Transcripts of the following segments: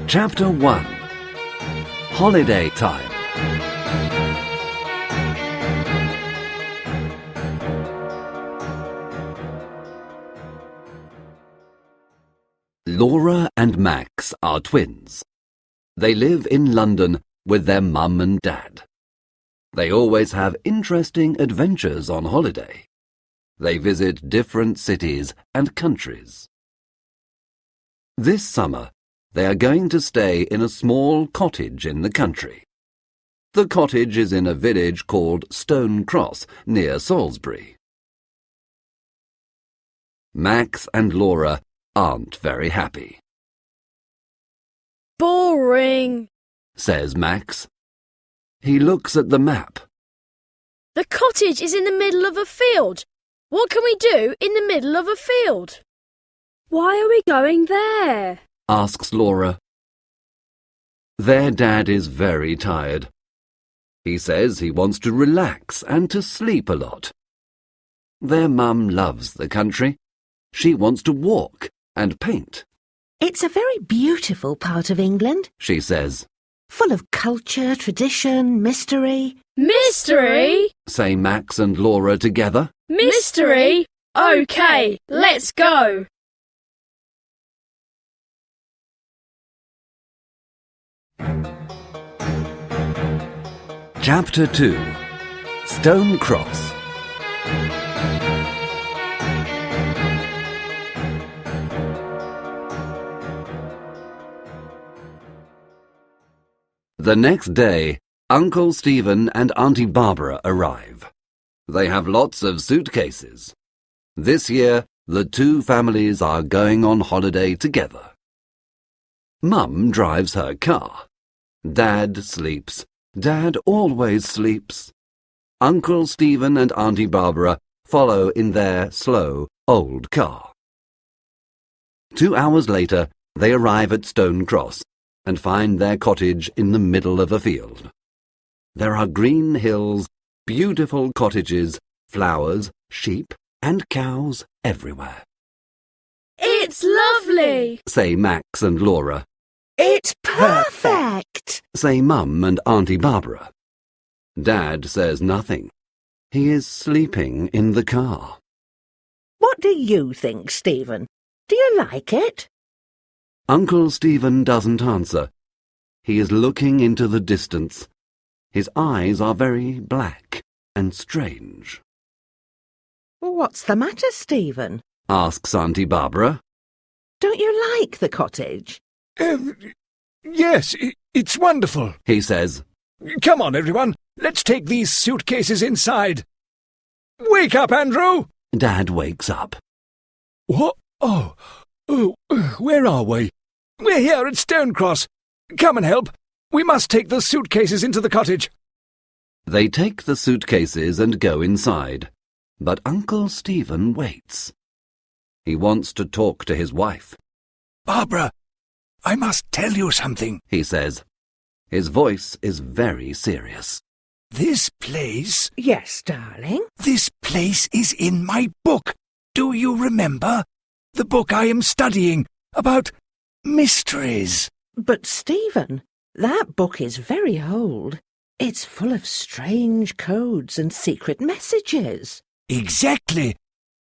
Chapter 1. Holiday Time. Laura and Max are twins. They live in London with their mum and dad. They always have interesting adventures on holiday. They visit different cities and countries. This summer, they are going to stay in a small cottage in the country. The cottage is in a village called Stone Cross, near Salisbury. Max and Laura aren't very happy. Boring, says Max. He looks at the map. The cottage is in the middle of a field. What can we do in the middle of a field? Why are we going there? Asks Laura. Their dad is very tired. He says he wants to relax and to sleep a lot. Their mum loves the country. She wants to walk and paint. It's a very beautiful part of England, she says. Full of culture, tradition, mystery. Mystery? Say Max and Laura together. Mystery? OK, let's go. Chapter 2. Stone Cross. The next day, Uncle Stephen and Auntie Barbara arrive. They have lots of suitcases. This year, the two families are going on holiday together. Mum drives her car. Dad sleeps. Dad always sleeps. Uncle Stephen and Auntie Barbara follow in their slow, old car. 2 hours later, they arrive at Stone Cross and find their cottage in the middle of a field. There are green hills, beautiful cottages, flowers, sheep and cows everywhere. It's lovely, say Max and Laura. It's perfect, say Mum and Auntie Barbara. Dad says nothing. He is sleeping in the car. What do you think, Stephen? Do you like it? Uncle Stephen doesn't answer. He is looking into the distance. His eyes are very black and strange. What's the matter, Stephen? Asks Auntie Barbara. Don't you like the cottage? Yes, it's wonderful, he says. Come on, everyone. Let's take these suitcases inside. Wake up, Andrew! Dad wakes up. What? Oh, where are we? We're here at Stone Cross. Come and help. We must take the suitcases into the cottage. They take the suitcases and go inside, but Uncle Stephen waits. He wants to talk to his wife. Barbara, I must tell you something, he says. His voice is very serious. This place... Yes, darling? This place is in my book. Do you remember? The book I am studying about mysteries. But, Stephen, that book is very old. It's full of strange codes and secret messages. Exactly.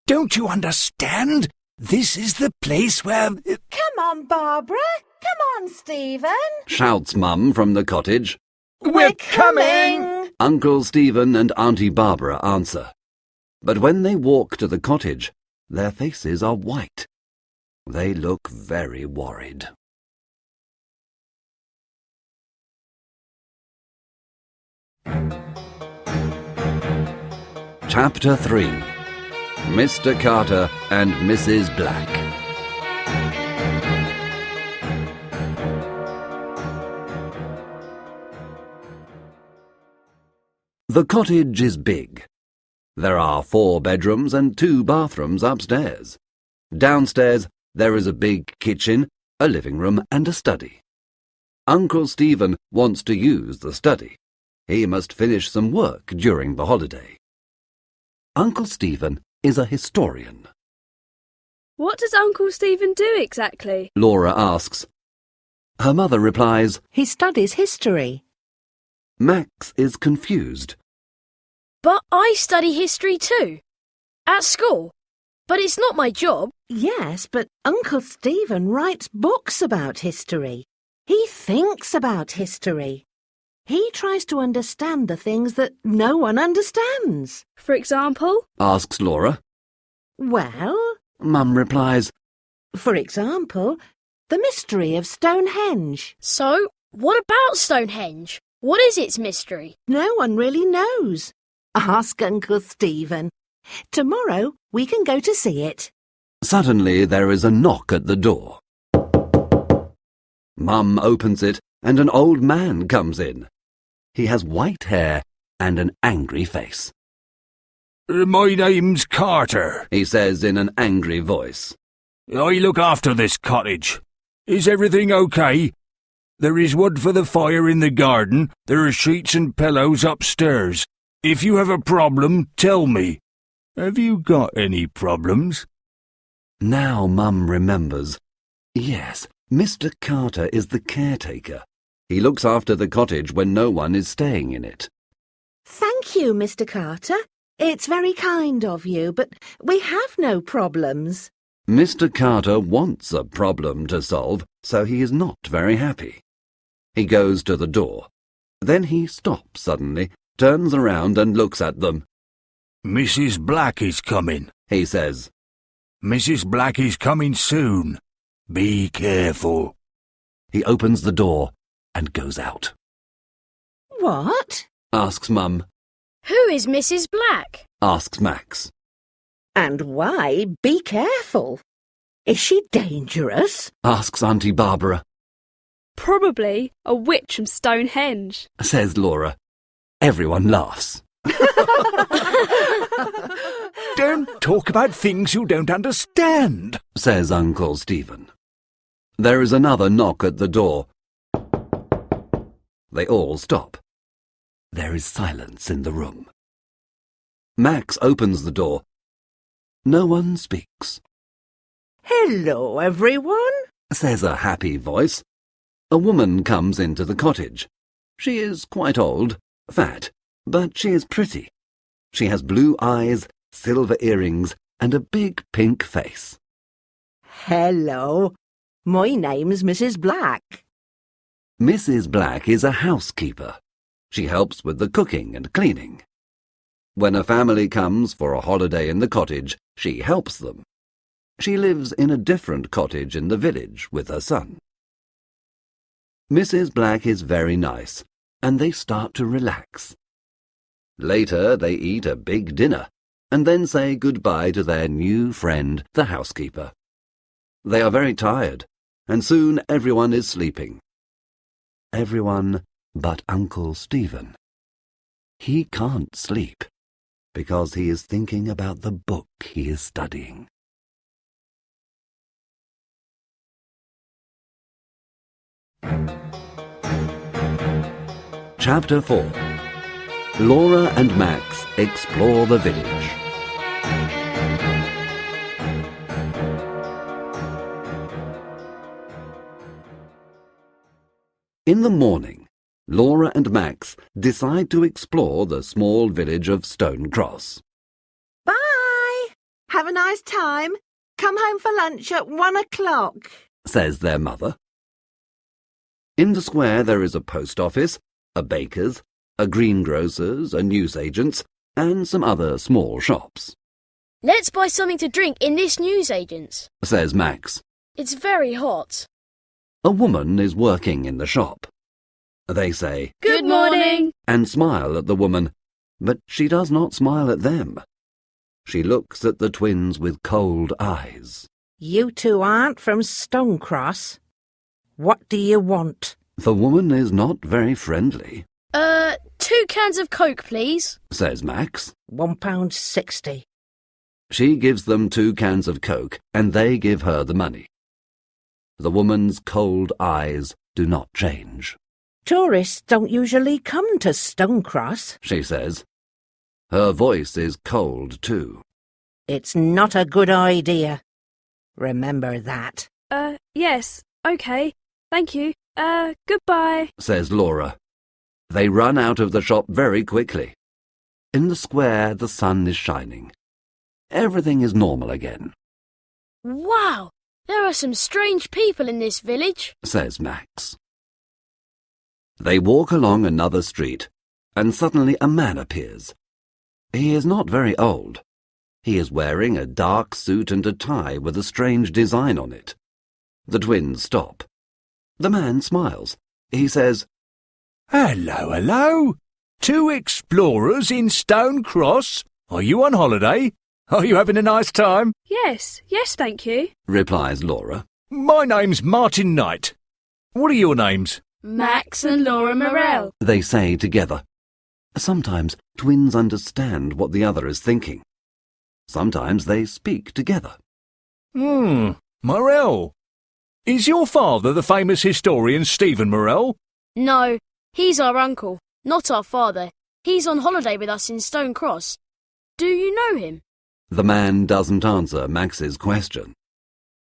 Don't you understand? This is the place where... Come on, Barbara. Come on, Stephen. Shouts Mum from the cottage. We're coming! Uncle Stephen and Auntie Barbara answer. But when they walk to the cottage, their faces are white. They look very worried. Chapter 3. Mr. Carter and Mrs. Black. The cottage is big. There are 4 bedrooms and 2 bathrooms upstairs. Downstairs, there is a big kitchen, a living room and a study. Uncle Stephen wants to use the study. He must finish some work during the holiday. Uncle Stephen is a historian. What does Uncle Stephen do exactly? Laura asks. Her mother replies, He studies history. Max is confused. But I study history too. At school. But it's not my job. Yes, but Uncle Stephen writes books about history. He thinks about history. He tries to understand the things that no one understands. For example? Asks Laura. Well, Mum replies, for example, the mystery of Stonehenge. So, what about Stonehenge? What is its mystery? No one really knows. Ask Uncle Stephen. Tomorrow we can go to see it. Suddenly there is a knock at the door. Mum opens it and an old man comes in. He has white hair and an angry face. My name's Carter, He says in an angry voice. I look after this cottage. Is everything okay? There is wood for the fire in the garden. There are sheets and pillows upstairs. If you have a problem, tell me. Have you got any problems? Now Mum remembers. Yes, Mr. Carter is the caretaker. He looks after the cottage when no one is staying in it. Thank you, Mr. Carter. It's very kind of you, but we have no problems. Mr. Carter wants a problem to solve, so he is not very happy. He goes to the door. Then he stops suddenly, turns around and looks at them. Mrs. Black is coming, He says. Mrs. Black is coming soon. Be careful. He opens the door and goes out. What? Asks Mum. Who is Mrs. Black? Asks Max. And why be careful? Is she dangerous? Asks Auntie Barbara. Probably a witch from Stonehenge. Says Laura. Everyone laughs. Don't talk about things you don't understand, Says Uncle Stephen. There is another knock at the door. They all stop. There is silence in the room. Max opens the door. No one speaks. Hello, everyone. Says a happy voice. A woman comes into the cottage. She is quite old, fat, but she is pretty. She has blue eyes, silver earrings, and a big pink face. Hello. My name's Mrs. Black. Mrs. Black is a housekeeper. She helps with the cooking and cleaning. When a family comes for a holiday in the cottage, she helps them. She lives in a different cottage in the village with her son. Mrs. Black is very nice, and they start to relax. Later they eat a big dinner, and then say goodbye to their new friend, the housekeeper. They are very tired, and soon everyone is sleeping. Everyone but Uncle Stephen. He can't sleep, because he is thinking about the book he is studying. Chapter 4. Laura and Max explore the village. In the morning, Laura and Max decide to explore the small village of Stone Cross. Bye. Have a nice time. Come home for lunch at 1 o'clock. Says their mother. In the square there is a post office, a baker's, a greengrocer's, a newsagent's, and some other small shops. Let's buy something to drink in this newsagent's, Says Max. It's very hot. A woman is working in the shop. They say, Good morning. and smile at the woman, but she does not smile at them. She looks at the twins with cold eyes. You two aren't from Stonecross. What do you want? The woman is not very friendly, 2 cans of Coke, please. says Max. £1.60. She gives them 2 cans of Coke, and they give her the money. The woman's cold eyes do not change. Tourists don't usually come to Stonecross. She says. Her voice is cold, too. It's not a good idea. Remember that. Yes, OK. Thank you. Goodbye, says Laura. They run out of the shop very quickly. In the square, the sun is shining. Everything is normal again. Wow, there are some strange people in this village, says Max. They walk along another street, and suddenly a man appears. He is not very old. He is wearing a dark suit and a tie with a strange design on it. The twins stop. The man smiles. He says, Hello, hello. 2 explorers in Stone Cross. Are you on holiday? Are you having a nice time? Yes, thank you. replies Laura. My name's Martin Knight. What are your names? Max and Laura Morell. They say together. Sometimes twins understand what the other is thinking. Sometimes they speak together. Morell. Is your father the famous historian Stephen Morell? No, he's our uncle, not our father. He's on holiday with us in Stone Cross. Do you know him? The man doesn't answer Max's question.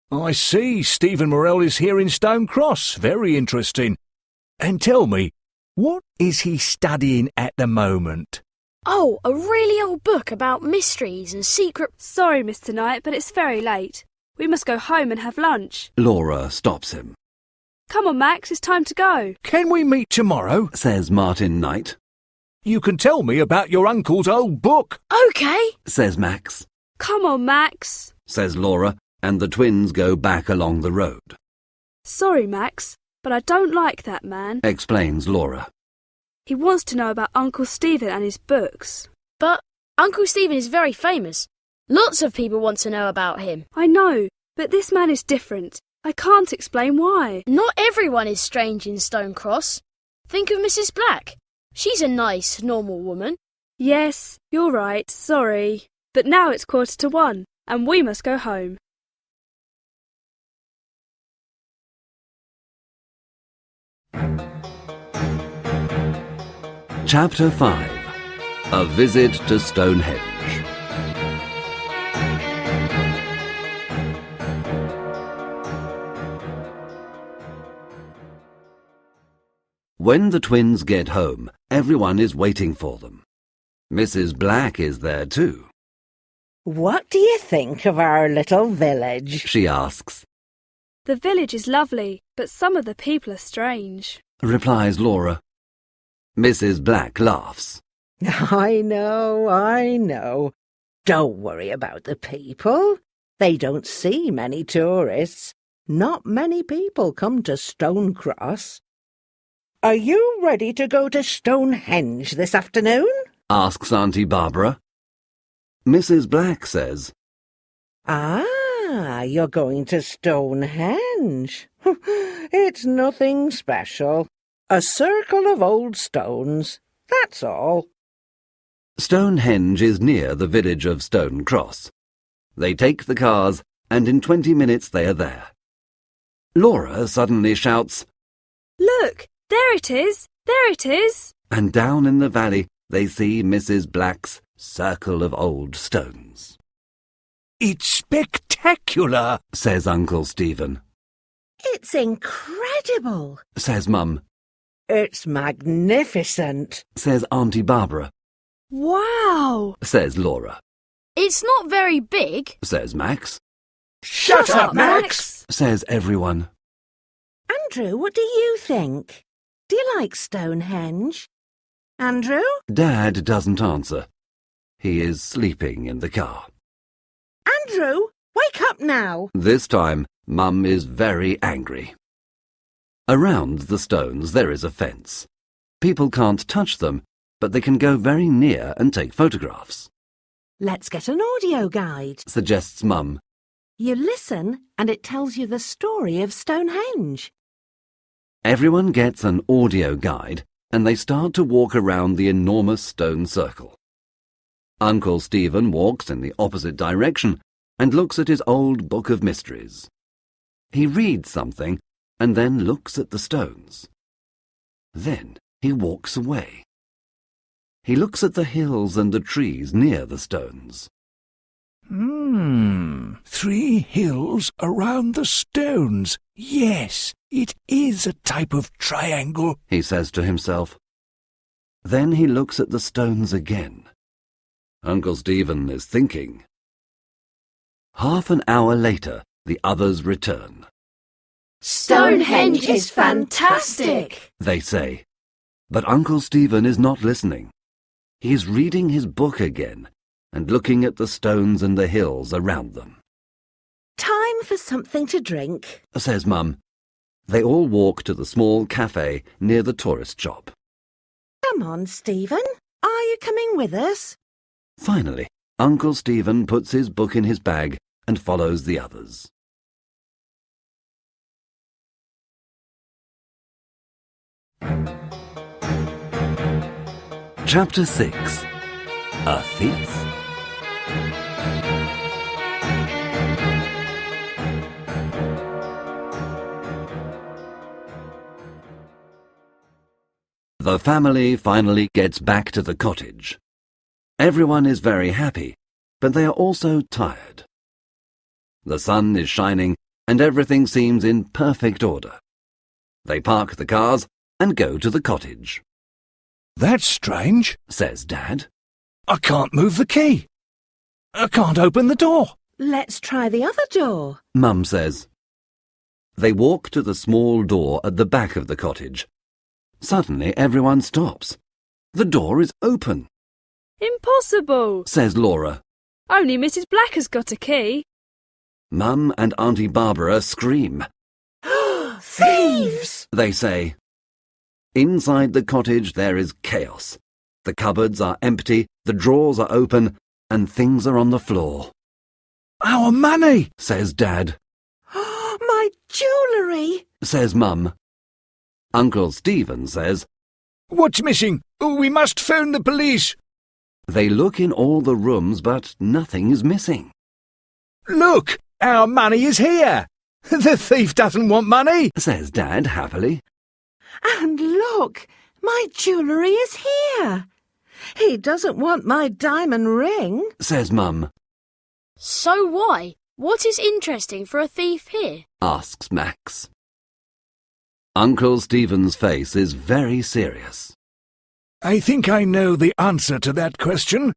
I see, Stephen Morell is here in Stone Cross. Very interesting. And tell me, what is he studying at the moment? Oh, a really old book about mysteries and secret... Sorry, Mr. Knight, but it's very late. We must go home and have lunch. Laura stops him. Come on, Max, it's time to go. Can we meet tomorrow? Says Martin Knight. You can tell me about your uncle's old book. OK. Says Max. Come on, Max. Says Laura, and the twins go back along the road. Sorry, Max, but I don't like that man. Explains Laura. He wants to know about Uncle Stephen and his books. But Uncle Stephen is very famous. Lots of people want to know about him. I know, but this man is different. I can't explain why. Not everyone is strange in Stone Cross. Think of Mrs. Black. She's a nice, normal woman. Yes, you're right, sorry. But now it's 1:45, and we must go home. Chapter 5. A Visit to Stonehenge. When the twins get home, everyone is waiting for them. Mrs. Black is there too. What do you think of our little village? She asks. The village is lovely, but some of the people are strange. Replies Laura. Mrs. Black laughs. I know. Don't worry about the people. They don't see many tourists. Not many people come to Stone Cross. Are you ready to go to Stonehenge this afternoon? Asks Auntie Barbara. Mrs. Black says, Ah, you're going to Stonehenge. It's nothing special. A circle of old stones, that's all. Stonehenge is near the village of Stone Cross. They take the cars, and in 20 minutes they are there. Laura suddenly shouts, Look, there it is, there it is. And down in the valley they see Mrs. Black's circle of old stones. It's spectacular, says Uncle Stephen. It's incredible, Says Mum. It's magnificent, Says Auntie Barbara. Wow, Says Laura. It's not very big. Says Max. Shut up, Max! Says everyone. Andrew, what do you think? Do you like Stonehenge? Andrew? Dad doesn't answer. He is sleeping in the car. Andrew, wake up now. This time, Mum is very angry. Around the stones there is a fence. People can't touch them, but they can go very near and take photographs. Let's get an audio guide. Suggests Mum. You listen and it tells you the story of Stonehenge. Everyone gets an audio guide and they start to walk around the enormous stone circle. Uncle Stephen walks in the opposite direction and looks at his old book of mysteries. He reads something and then looks at the stones. Then he walks away. He looks at the hills and the trees near the stones. 3 hills around the stones. Yes, it is a type of triangle, he says to himself. Then he looks at the stones again. Uncle Stephen is thinking. Half an hour later, the others return. Stonehenge is fantastic, they say. But Uncle Stephen is not listening. He is reading his book again and looking at the stones and the hills around them. Time for something to drink, says Mum. They all walk to the small cafe near the tourist shop. Come on, Stephen. Are you coming with us? Finally, Uncle Stephen puts his book in his bag and follows the others. Chapter 6. A Thief. The family finally gets back to the cottage. Everyone is very happy, but they are also tired. The sun is shining and everything seems in perfect order. They park the cars and go to the cottage. That's strange, says Dad. I can't move the key. I can't open the door. Let's try the other door, Mum says. They walk to the small door at the back of the cottage. Suddenly everyone stops. The door is open. Impossible, says Laura. Only Mrs. Black has got a key. Mum and Auntie Barbara scream. Thieves! They say. Inside the cottage there is chaos. The cupboards are empty, the drawers are open, and things are on the floor. Our money, says Dad. My jewellery, says Mum. Uncle Stephen says, What's missing? We must phone the police. They look in all the rooms, but nothing is missing. Look, our money is here. The thief doesn't want money, says Dad happily. And look, my jewellery is here. He doesn't want my diamond ring, says Mum. So why? What is interesting for a thief here? Asks Max. Uncle Stephen's face is very serious. I think I know the answer to that question.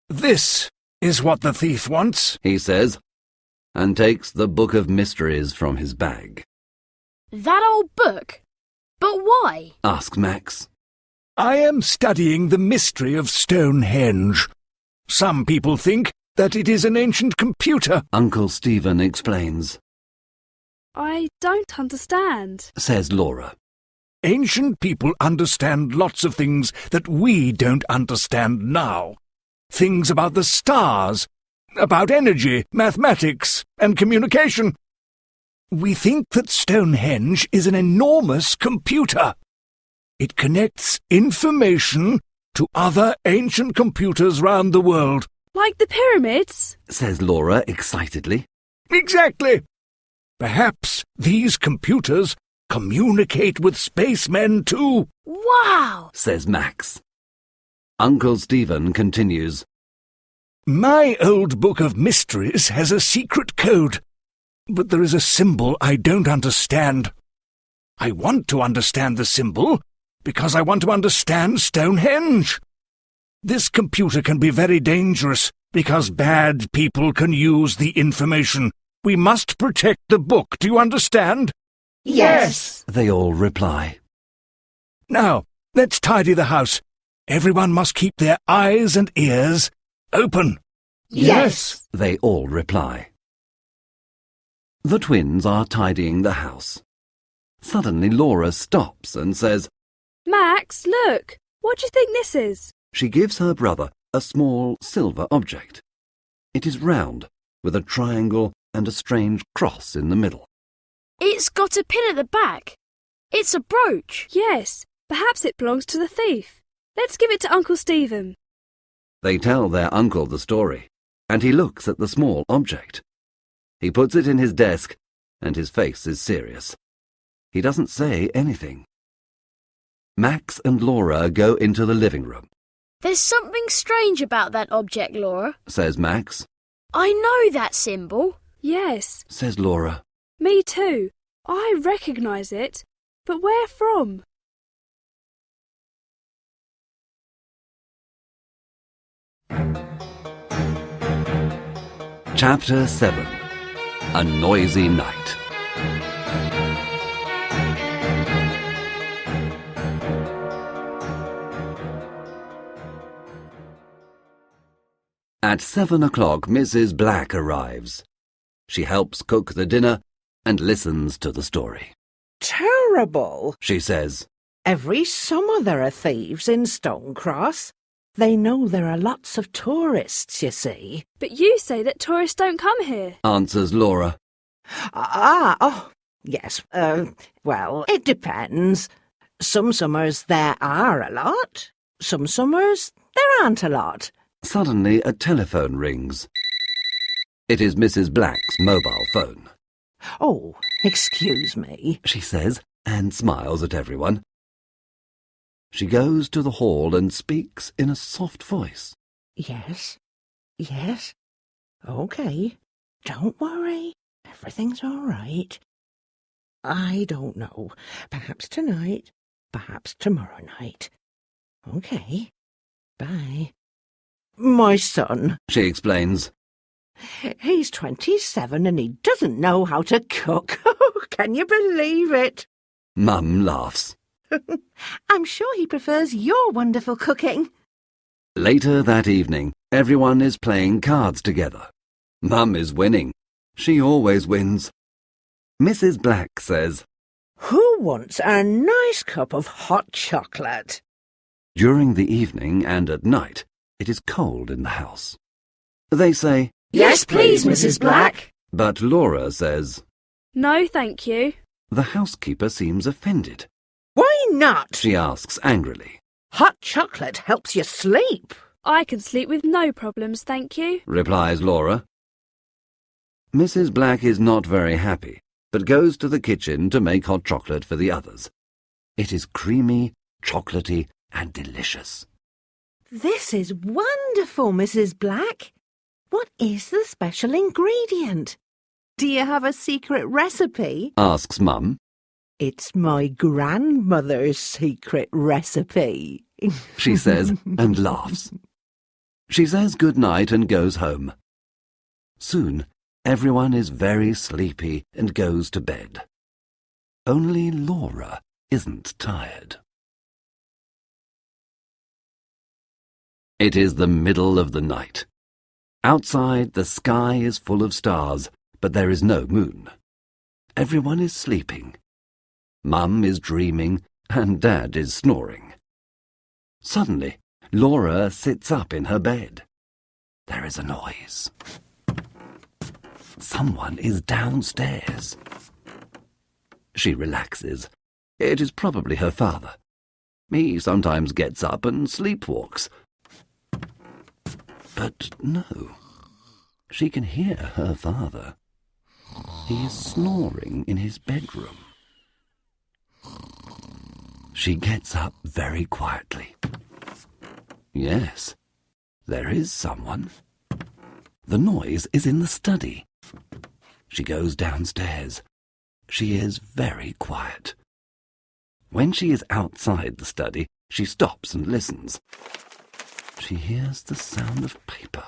This is what the thief wants, he says, and takes the book of mysteries from his bag. That old book? But why? Asks Max. I am studying the mystery of Stonehenge. Some people think that it is an ancient computer, Uncle Stephen explains. I don't understand, says Laura. Ancient people understand lots of things that we don't understand now. Things about the stars, about energy, mathematics, and communication. We think that Stonehenge is an enormous computer. It connects information to other ancient computers round the world. Like the pyramids? Says Laura excitedly. Exactly. Perhaps these computers communicate with spacemen too. Wow! Says Max. Uncle Stephen continues. My old book of mysteries has a secret code. But there is a symbol I don't understand. I want to understand the symbol because I want to understand Stonehenge. This computer can be very dangerous because bad people can use the information. We must protect the book, do you understand? Yes, they all reply. Now, let's tidy the house. Everyone must keep their eyes and ears open. Yes, they all reply. The twins are tidying the house. Suddenly Laura stops and says, Max, look! What do you think this is? She gives her brother a small silver object. It is round, with a triangle and a strange cross in the middle. It's got a pin at the back. It's a brooch. Yes, perhaps it belongs to the thief. Let's give it to Uncle Stephen. They tell their uncle the story, and he looks at the small object. He puts it in his desk, and his face is serious. He doesn't say anything. Max and Laura go into the living room. There's something strange about that object, Laura, says Max. I know that symbol. Yes, says Laura. Me too. I recognise it. But where from? Chapter 7. A Noisy Night. At 7 o'clock, Mrs. Black arrives. She helps cook the dinner and listens to the story. Terrible, she says. Every summer there are thieves in Stonecross. They know there are lots of tourists, you see. But you say that tourists don't come here, answers Laura. Yes, well, it depends. Some summers there are a lot. Some summers there aren't a lot. Suddenly a telephone rings. It is Mrs. Black's mobile phone. Oh, excuse me, she says, and smiles at everyone. She goes to the hall and speaks in a soft voice. Yes. OK. Don't worry. Everything's all right. I don't know. Perhaps tonight. Perhaps tomorrow night. OK. Bye. My son, she explains. He's 27 and he doesn't know how to cook. Can you believe it? Mum laughs. I'm sure he prefers your wonderful cooking. Later that evening, everyone is playing cards together. Mum is winning. She always wins. Mrs. Black says, Who wants a nice cup of hot chocolate? During the evening and at night, it is cold in the house. They say, Yes, please, Mrs. Black. But Laura says, No, thank you. The housekeeper seems offended. Why not? She asks angrily. Hot chocolate helps you sleep. I can sleep with no problems, thank you, replies Laura. Mrs. Black is not very happy, but goes to the kitchen to make hot chocolate for the others. It is creamy, chocolatey, and delicious. This is wonderful, Mrs. Black. What is the special ingredient? Do you have a secret recipe? Asks Mum. It's my grandmother's secret recipe, she says and laughs. She says good night and goes home. Soon, everyone is very sleepy and goes to bed. Only Laura isn't tired. It is the middle of the night. Outside, the sky is full of stars, but there is no moon. Everyone is sleeping. Mum is dreaming and Dad is snoring. Suddenly, Laura sits up in her bed. There is a noise. Someone is downstairs. She relaxes. It is probably her father. He sometimes gets up and sleepwalks. But no, she can hear her father. He is snoring in his bedroom. She gets up very quietly. Yes, there is someone. The noise is in the study. She goes downstairs. She is very quiet. When she is outside the study, she stops and listens. She hears the sound of paper.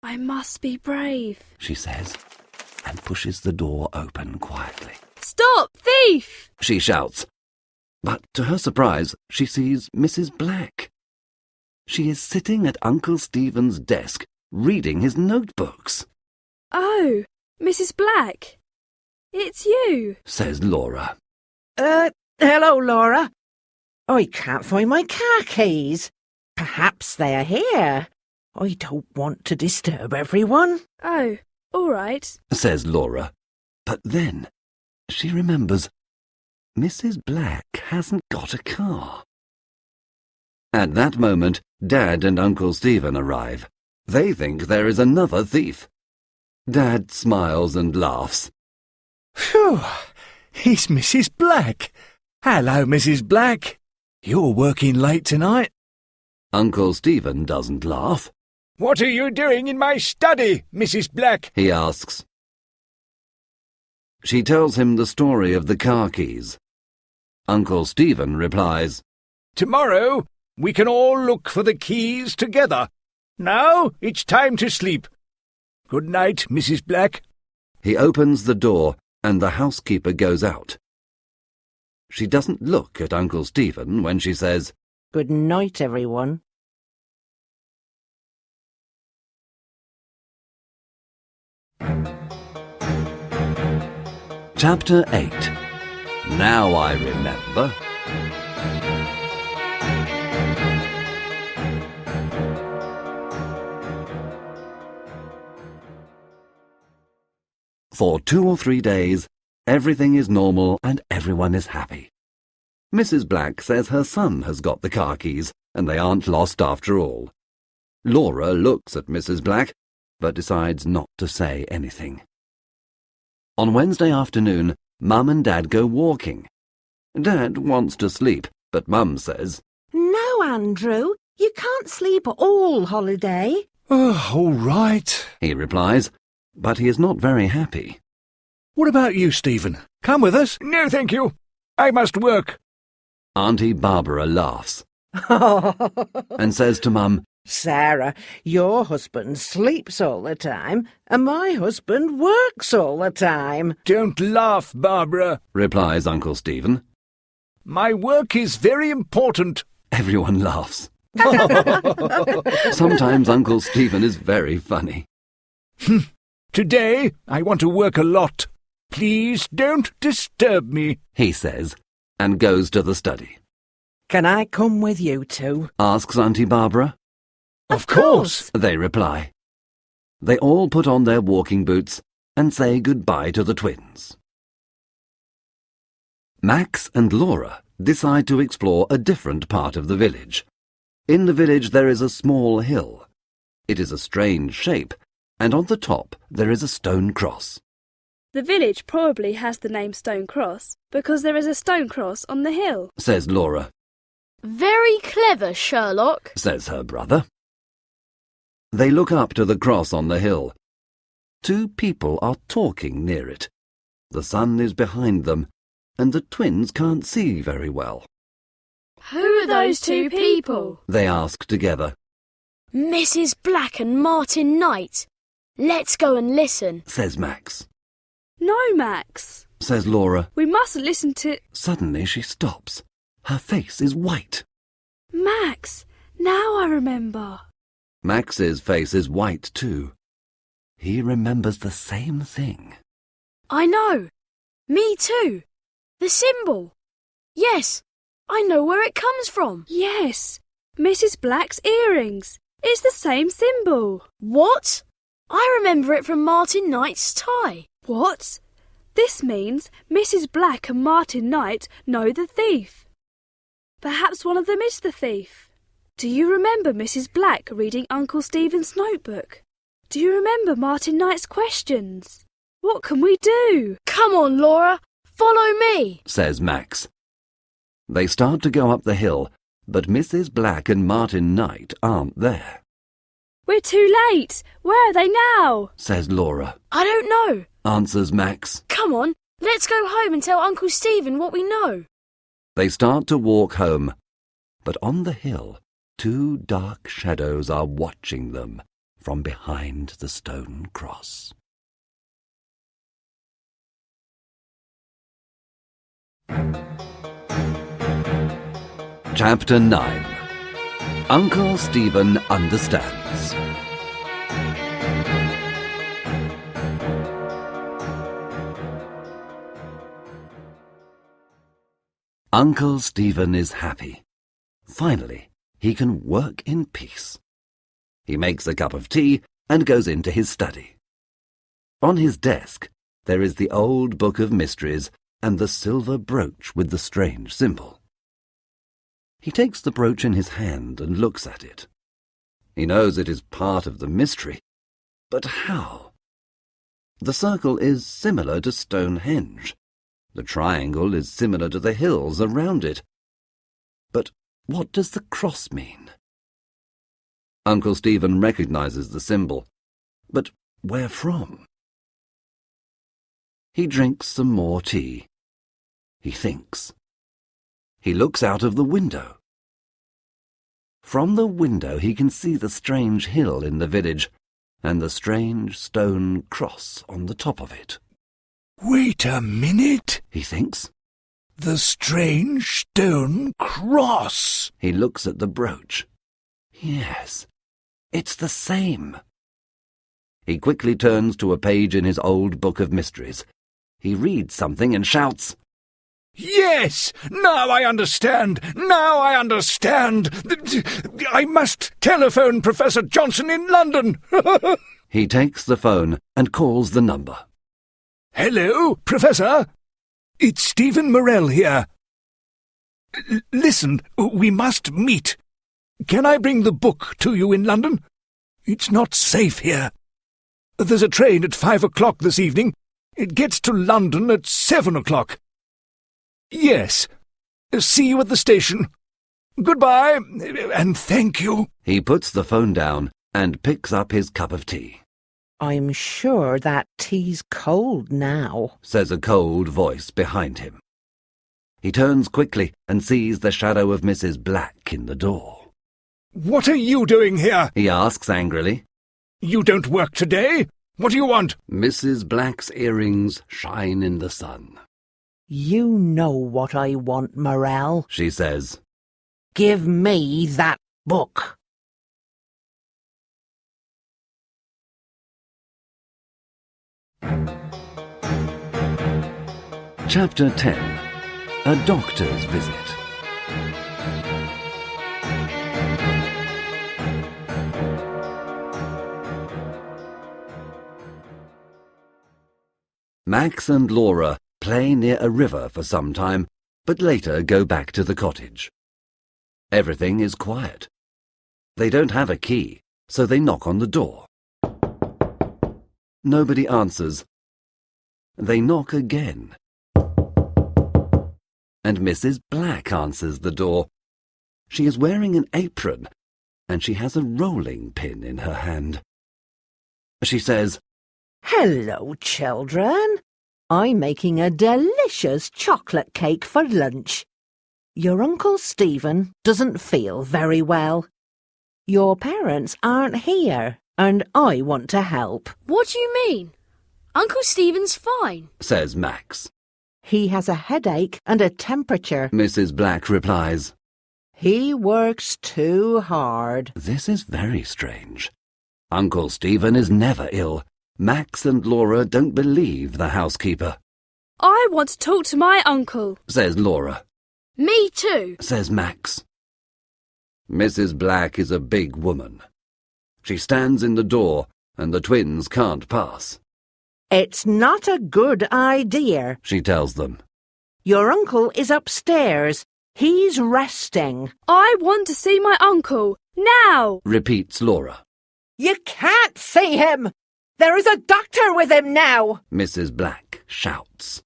I must be brave, she says, and pushes the door open quietly. Stop, thief! She shouts. But to her surprise, she sees Mrs. Black. She is sitting at Uncle Stephen's desk, reading his notebooks. Oh, Mrs. Black. It's you, says Laura. Hello, Laura. I can't find my car keys. Perhaps they are here. I don't want to disturb everyone. Oh, all right, says Laura. But then she remembers Mrs. Black hasn't got a car. At that moment, Dad and Uncle Stephen arrive. They think there is another thief. Dad smiles and laughs. Phew, it's Mrs. Black. Hello, Mrs. Black. You're working late tonight? Uncle Stephen doesn't laugh. "What are you doing in my study, Mrs. Black?" he asks. She tells him the story of the car keys. Uncle Stephen replies, "Tomorrow we can all look for the keys together. Now it's time to sleep. Good night, Mrs. Black." He opens the door and the housekeeper goes out. She doesn't look at Uncle Stephen when she says, Good night, everyone. Chapter 8. Now I remember. For 2 or 3 days, everything is normal and everyone is happy. Mrs. Black says her son has got the car keys and they aren't lost after all. Laura looks at Mrs. Black, but decides not to say anything. On Wednesday afternoon, Mum and Dad go walking. Dad wants to sleep, but Mum says, No, Andrew, you can't sleep all holiday. "Oh, all right." he replies, but he is not very happy. "What about you, Stephen? Come with us?" "No, thank you. I must work." Auntie Barbara laughs and says to Mum, Sarah, your husband sleeps all the time, and my husband works all the time. "Don't laugh, Barbara," replies Uncle Stephen. "My work is very important." Everyone laughs. Sometimes Uncle Stephen is very funny. "Today I want to work a lot. Please don't disturb me," he says, and goes to the study. Can I come with you two? Asks Auntie Barbara. Of course, they reply. They all put on their walking boots and say goodbye to the twins. Max and Laura decide to explore a different part of the village. In the village there is a small hill. It is a strange shape, and on the top there is a stone cross. The village probably has the name Stone Cross because there is a stone cross on the hill, says Laura. Very clever, Sherlock, says her brother. They look up to the cross on the hill. 2 people are talking near it. The sun is behind them, and the twins can't see very well. Who are those 2 people? They ask together. Mrs. Black and Martin Knight. Let's go and listen, says Max. No, Max, says Laura. We mustn't listen to... Suddenly she stops. Her face is white. Max, now I remember. Max's face is white too. He remembers the same thing. I know. Me too. The symbol. Yes, I know where it comes from. Yes, Mrs. Black's earrings. It's the same symbol. What? I remember it from Martin Knight's tie. What? This means Mrs. Black and Martin Knight know the thief. Perhaps one of them is the thief. Do you remember Mrs. Black reading Uncle Stephen's notebook? Do you remember Martin Knight's questions? What can we do? Come on, Laura. Follow me, says Max. They start to go up the hill, but Mrs. Black and Martin Knight aren't there. We're too late. Where are they now? Says Laura. I don't know, answers Max. Come on, let's go home and tell Uncle Stephen what we know. They start to walk home, but on the hill, 2 dark shadows are watching them from behind the stone cross. Chapter 9. Uncle Stephen Understands. Uncle Stephen is happy. Finally, he can work in peace. He makes a cup of tea and goes into his study. On his desk, there is the old book of mysteries and the silver brooch with the strange symbol. He takes the brooch in his hand and looks at it. He knows it is part of the mystery, but how? The circle is similar to Stonehenge. The triangle is similar to the hills around it. But what does the cross mean? Uncle Stephen recognises the symbol. But where from? He drinks some more tea. He thinks. He looks out of the window. From the window he can see the strange hill in the village and the strange stone cross on the top of it. Wait a minute, He thinks. the strange stone cross. He looks at the brooch. Yes, it's the same. He quickly turns to a page in his old book of mysteries. He reads something and shouts, Yes! Now I understand! Now I understand! I must telephone Professor Johnson in London! He takes the phone and calls the number. Hello, Professor! It's Stephen Morell here. Listen, we must meet. Can I bring the book to you in London? It's not safe here. There's a train at 5 o'clock this evening. It gets to London at 7 o'clock. Yes. See you at the station. Goodbye, and thank you. He puts the phone down and picks up his cup of tea. I'm sure that tea's cold now, Says a cold voice behind him. He turns quickly and sees the shadow of Mrs. Black in the door. What are you doing here? He asks angrily. You don't work today? What do you want? Mrs. Black's earrings shine in the sun. You know what I want, Morell. She says. Give me that book. Chapter 10. A Doctor's Visit. Max and Laura play near a river for some time, but later go back to the cottage. Everything is quiet. They don't have a key, so they knock on the door. Nobody answers. They knock again. And Mrs. Black answers the door. She is wearing an apron, and she has a rolling pin in her hand. She says, Hello, children. I'm making a delicious chocolate cake for lunch. Your Uncle Stephen doesn't feel very well. Your parents aren't here, and I want to help. What do you mean? Uncle Stephen's fine. says Max. He has a headache and a temperature. Mrs. Black replies, He works too hard. This is very strange. Uncle Stephen is never ill. Max and Laura don't believe the housekeeper. I want to talk to my uncle. Says Laura. Me too. Says Max. Mrs. Black is a big woman. She stands in the door, and the twins can't pass. It's not a good idea. She tells them. Your uncle is upstairs. He's resting. I want to see my uncle. Now! Repeats Laura. You can't see him. There is a doctor with him now. Mrs. Black shouts.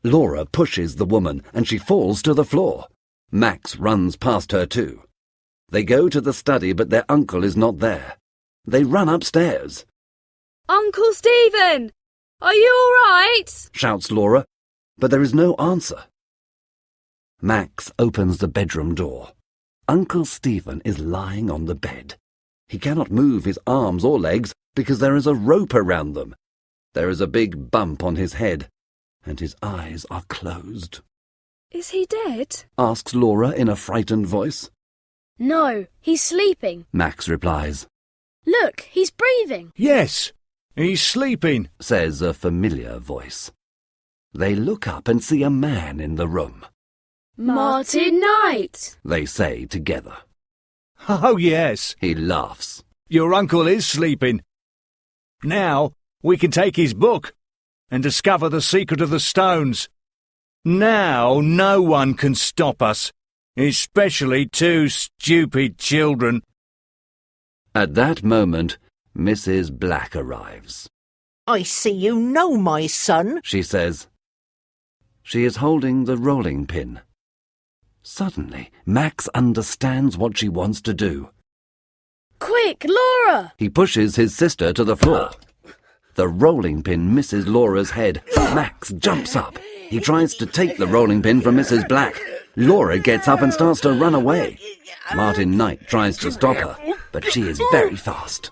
Laura pushes the woman, and she falls to the floor. Max runs past her too. They go to the study, but their uncle is not there. They run upstairs. Uncle Stephen! Are you all right? Shouts Laura, but there is no answer. Max opens the bedroom door. Uncle Stephen is lying on the bed. He cannot move his arms or legs because there is a rope around them. There is a big bump on his head, and his eyes are closed. Is he dead? Asks Laura in a frightened voice. No, he's sleeping. Max replies. Look, he's breathing. Yes, he's sleeping. Says a familiar voice. They look up and see a man in the room. Martin Knight! They say together. Oh, yes, He laughs. your uncle is sleeping. Now we can take his book and discover the secret of the stones. Now no one can stop us, especially two stupid children. At that moment, Mrs. Black arrives. I see you know my son. She says. She is holding the rolling pin. Suddenly, Max understands what she wants to do. Quick, Laura! He pushes his sister to the floor. The rolling pin misses Laura's head. Max jumps up. He tries to take the rolling pin from Mrs. Black. Laura gets up and starts to run away. Martin Knight tries to stop her, but she is very fast.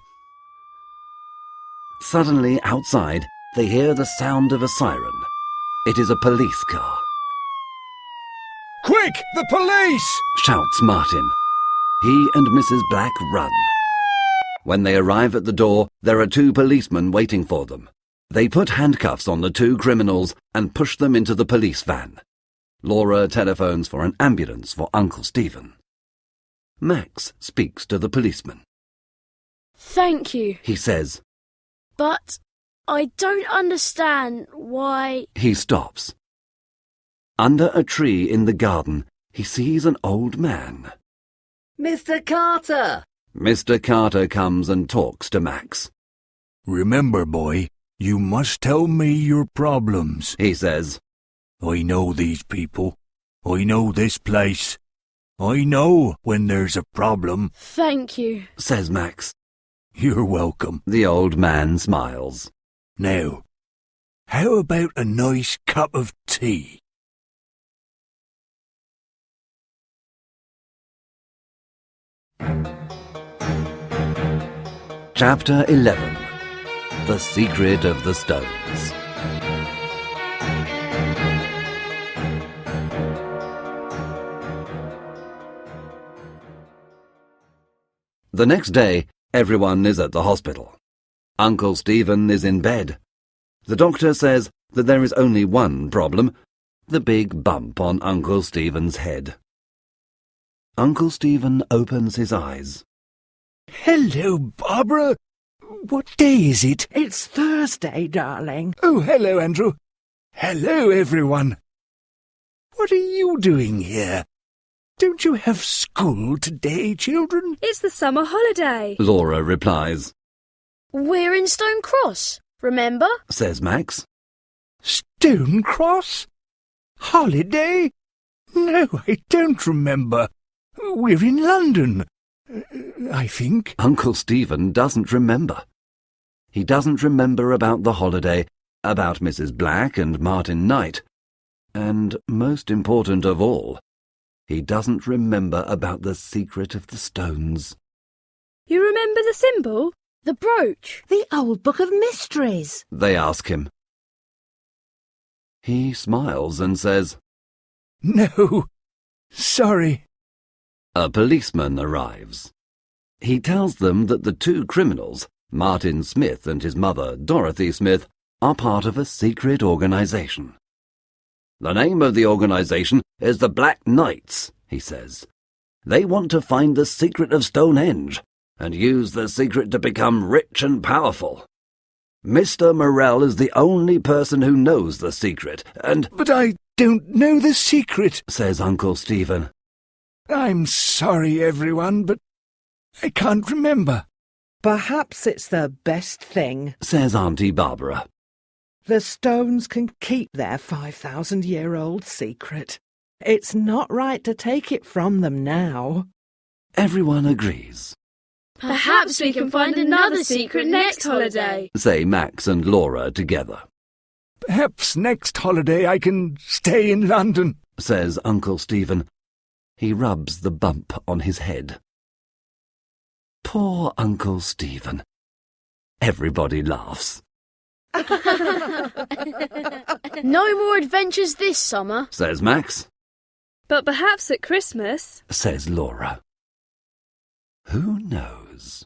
Suddenly, outside, they hear the sound of a siren. It is a police car. Quick, the police! Shouts Martin. He and Mrs. Black run. When they arrive at the door, there are 2 policemen waiting for them. They put handcuffs on the 2 criminals and push them into the police van. Laura telephones for an ambulance for Uncle Stephen. Max speaks to the policeman. Thank you, He says. but I don't understand why... He stops. Under a tree in the garden, he sees an old man. Mr. Carter! Mr. Carter comes and talks to Max. Remember, boy, you must tell me your problems. He says, I know these people. I know this place. I know when there's a problem. Thank you. says Max. You're welcome. The old man smiles. Now, how about a nice cup of tea? Chapter 11. The Secret of the Stones. The next day, everyone is at the hospital. Uncle Stephen is in bed. The doctor says that there is only one problem, the big bump on Uncle Stephen's head. Uncle Stephen opens his eyes. Hello, Barbara. What day is it? It's Thursday, darling. Oh, hello, Andrew. Hello, everyone. What are you doing here? Don't you have school today, children? It's the summer holiday. Laura replies. We're in Stone Cross, remember? Says Max. Stone Cross? Holiday? No, I don't remember. We're in London, I think. Uncle Stephen doesn't remember. He doesn't remember about the holiday, about Mrs. Black and Martin Knight. And most important of all, he doesn't remember about the secret of the stones. You remember the symbol? The brooch? The old book of mysteries. They ask him. He smiles and says, No, sorry. A policeman arrives. He tells them that the 2 criminals, Martin Smith and his mother, Dorothy Smith, are part of a secret organization. The name of the organization is the Black Knights, he says. They want to find the secret of Stonehenge and use the secret to become rich and powerful. Mr. Morell is the only person who knows the secret, and— But I don't know the secret, says Uncle Stephen. I'm sorry, everyone, but I can't remember. Perhaps it's the best thing. Says Auntie Barbara. The stones can keep their 5,000-year-old secret. It's not right to take it from them now. Everyone agrees, Perhaps we can find another secret next holiday. say Max and Laura together. Perhaps next holiday I can stay in London. Says Uncle Stephen. He rubs the bump on his head. Poor Uncle Stephen. Everybody laughs. No more adventures this summer. Says Max. But perhaps at Christmas. Says Laura. Who knows?